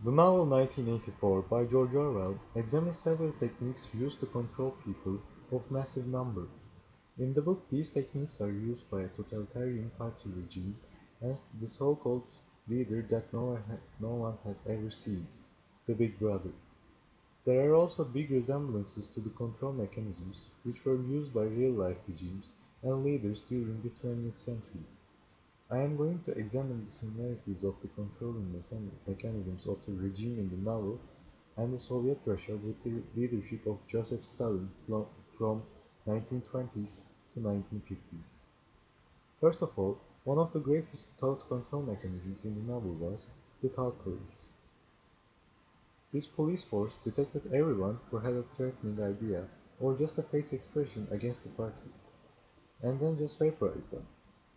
The novel 1984 by George Orwell examines several techniques used to control people of massive number. In the book, these techniques are used by a totalitarian party regime as the so-called leader that no one has ever seen, the Big Brother. There are also big resemblances to the control mechanisms which were used by real-life regimes and leaders during the 20th century. I am going to examine the similarities of the controlling mechanisms of the regime in the novel and the Soviet Russia with the leadership of Joseph Stalin from 1920s to 1950s. First of all, one of the greatest thought control mechanisms in the novel was the thought police. This police force detected everyone who had a threatening idea or just a face expression against the party, and then just vaporized them.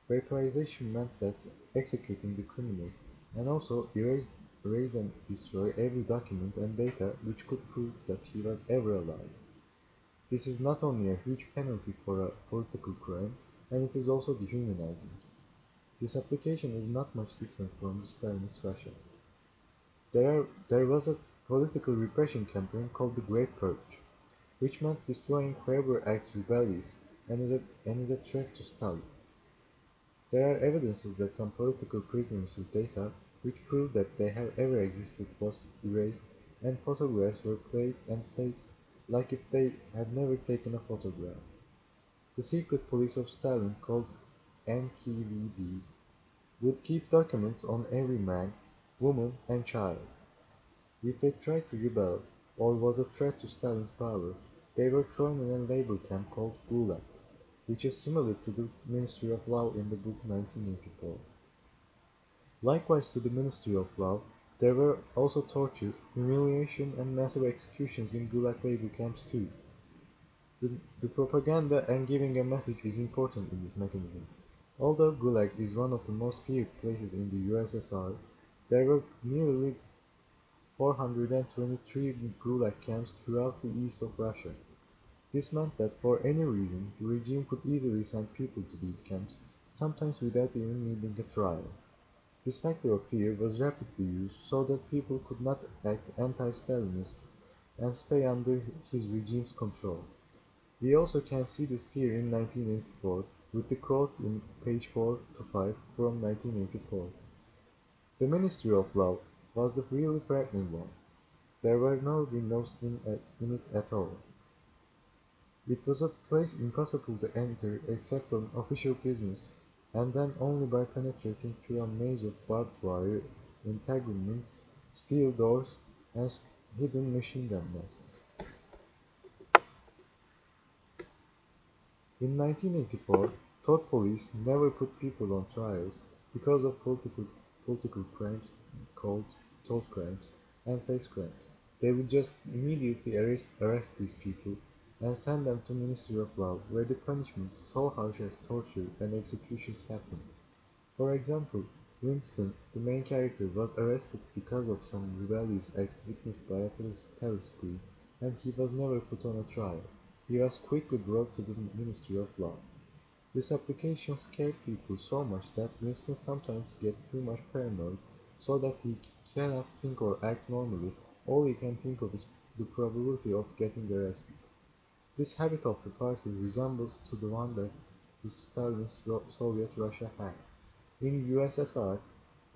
Vaporization meant that executing the criminal, and also erase and destroy every document and data which could prove that he was ever alive. This is not only a huge penalty for a political crime, and it is also dehumanizing. This application is not much different from the Stalinist Russia. There was a political repression campaign called the Great Purge, which meant destroying whoever acts rebellious and is a threat to Stalin. There are evidences that some political prisoners with data which prove that they have ever existed was erased, and photographs were played and faked like if they had never taken a photograph. The secret police of Stalin, called NKVD, would keep documents on every man, woman and child. If they tried to rebel, or was a threat to Stalin's power, they were thrown in a labor camp called Gulag, which is similar to the Ministry of Law in the book 1984. Likewise to the Ministry of Law, there were also torture, humiliation and massive executions in Gulag labor camps too. The propaganda and giving a message is important in this mechanism. Although Gulag is one of the most feared places in the USSR, there were nearly 423 Gulag camps throughout the east of Russia. This meant that for any reason, the regime could easily send people to these camps, sometimes without even needing a trial. This factor of fear was rapidly used so that people could not act anti-Stalinist and stay under his regime's control. We also can see this fear in 1984 with the quote in page 4 to 5 from 1984. The Ministry of Law was the really frightening one. There were no windows in it at all. It was a place impossible to enter except on official business, and then only by penetrating through a maze of barbed wire entanglements, steel doors, and hidden machine gun nests. In 1984, thought police never put people on trials because of political crimes called thought crimes and face crimes. They would just immediately arrest these people and send them to Ministry of Law, where the punishments so harsh as torture and executions happened. For example, Winston, the main character, was arrested because of some rebellious acts witnessed by a telescreen, and he was never put on a trial. He was quickly brought to the Ministry of Law. This application scared people so much that Winston sometimes gets too much paranoid, so that he cannot think or act normally. All he can think of is the probability of getting arrested. This habit of the party resembles to the one that the Stalinist Soviet Russia had. In USSR,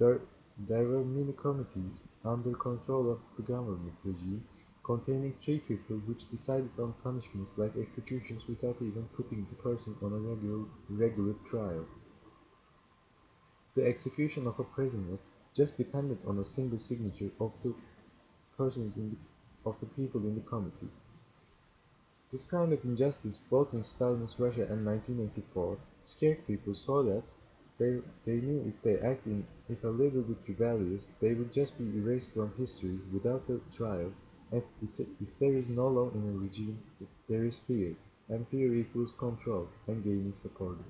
there, there were mini committees under control of the government regime containing three people which decided on punishments like executions without even putting the person on a regular trial. The execution of a prisoner just depended on a single signature of the of the people in the committee. This kind of injustice, both in Stalinist Russia and 1984, scared people so that they knew if they acted if a little bit rebellious, they would just be erased from history without a trial, and if there is no law in a regime, there is fear, and fear equals control and gaining supporters.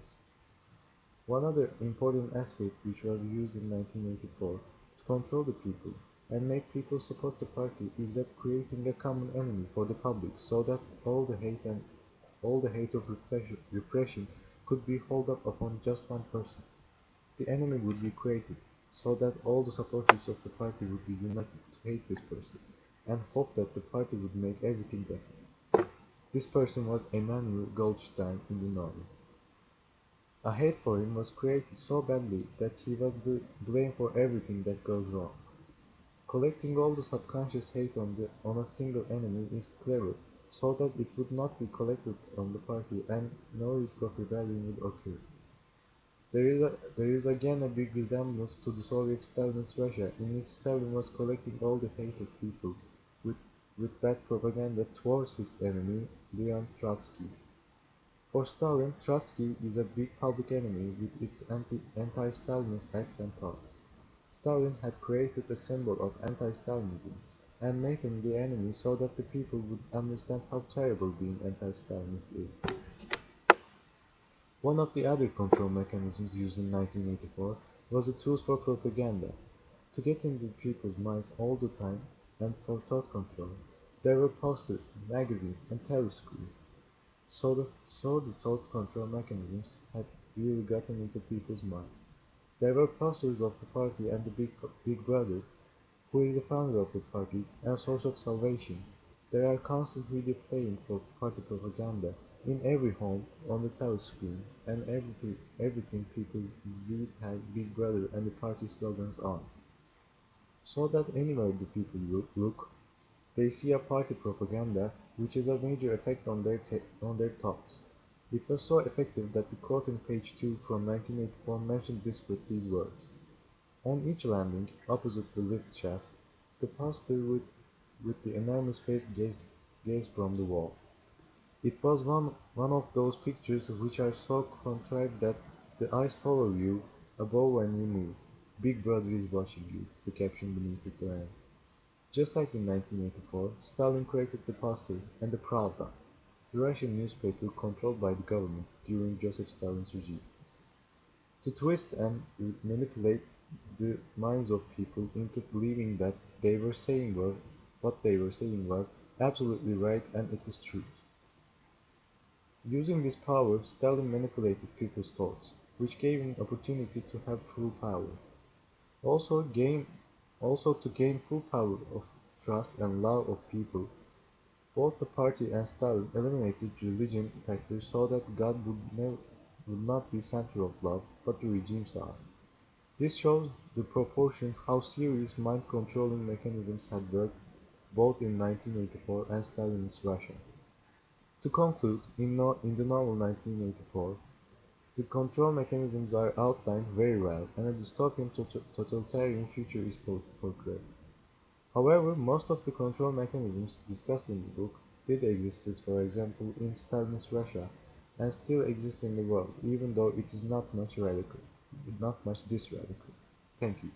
One other important aspect which was used in 1984 to control the people and make people support the party is that creating a common enemy for the public so that all the hate of repression could be hauled up upon just one person. The enemy would be created, so that all the supporters of the party would be united to hate this person, and hope that the party would make everything better. This person was Emanuel Goldstein in the novel. A hate for him was created so badly that he was the blame for everything that goes wrong. Collecting all the subconscious hate on a single enemy is clever, so that it would not be collected on the party and no risk of rebellion would occur. There is again a big resemblance to the Soviet Stalinist Russia, in which Stalin was collecting all the hate of people with, with bad propaganda towards his enemy, Leon Trotsky. For Stalin, Trotsky is a big public enemy with its anti-Stalinist acts and thoughts. Stalin had created a symbol of anti-Stalinism and made him the enemy so that the people would understand how terrible being anti-Stalinist is. One of the other control mechanisms used in 1984 was the tools for propaganda. To get into people's minds all the time and for thought control, there were posters, magazines, and telescreens. So the thought control mechanisms had really gotten into people's minds. There were posters of the party and the Big Brother, who is the founder of the party and source of salvation. There are constant video playing for party propaganda in every home, on the telescreen, and everything people read has Big Brother and the party slogans on. So that anywhere the people look, they see a party propaganda, which has a major effect on their thoughts. It was so effective that the quote in page 2 from 1984 mentioned this with these words. On each landing, opposite the lift shaft, the pastor with the enormous face gazed from the wall. It was one of those pictures which are so contrived that the eyes follow you above when you move. Big Brother is watching you, the caption beneath it ran. Just like in 1984, Stalin created the Poster and the Pravda, the Russian newspaper controlled by the government during Joseph Stalin's regime, to twist and manipulate the minds of people into believing that what they were saying was absolutely right and it is truth. Using this power, Stalin manipulated people's thoughts, which gave him opportunity to have full power. Also, to gain full power of trust and love of people, both the party and Stalin eliminated religion factors so that God would not be center of love, but the regimes are. This shows the proportion how serious mind-controlling mechanisms had worked both in 1984 and Stalinist Russia. To conclude, in the novel 1984, the control mechanisms are outlined very well, and a dystopian totalitarian future is portrayed. However, most of the control mechanisms discussed in the book did exist, for example, in Stalinist Russia, and still exist in the world, even though it is not much this radical. Thank you.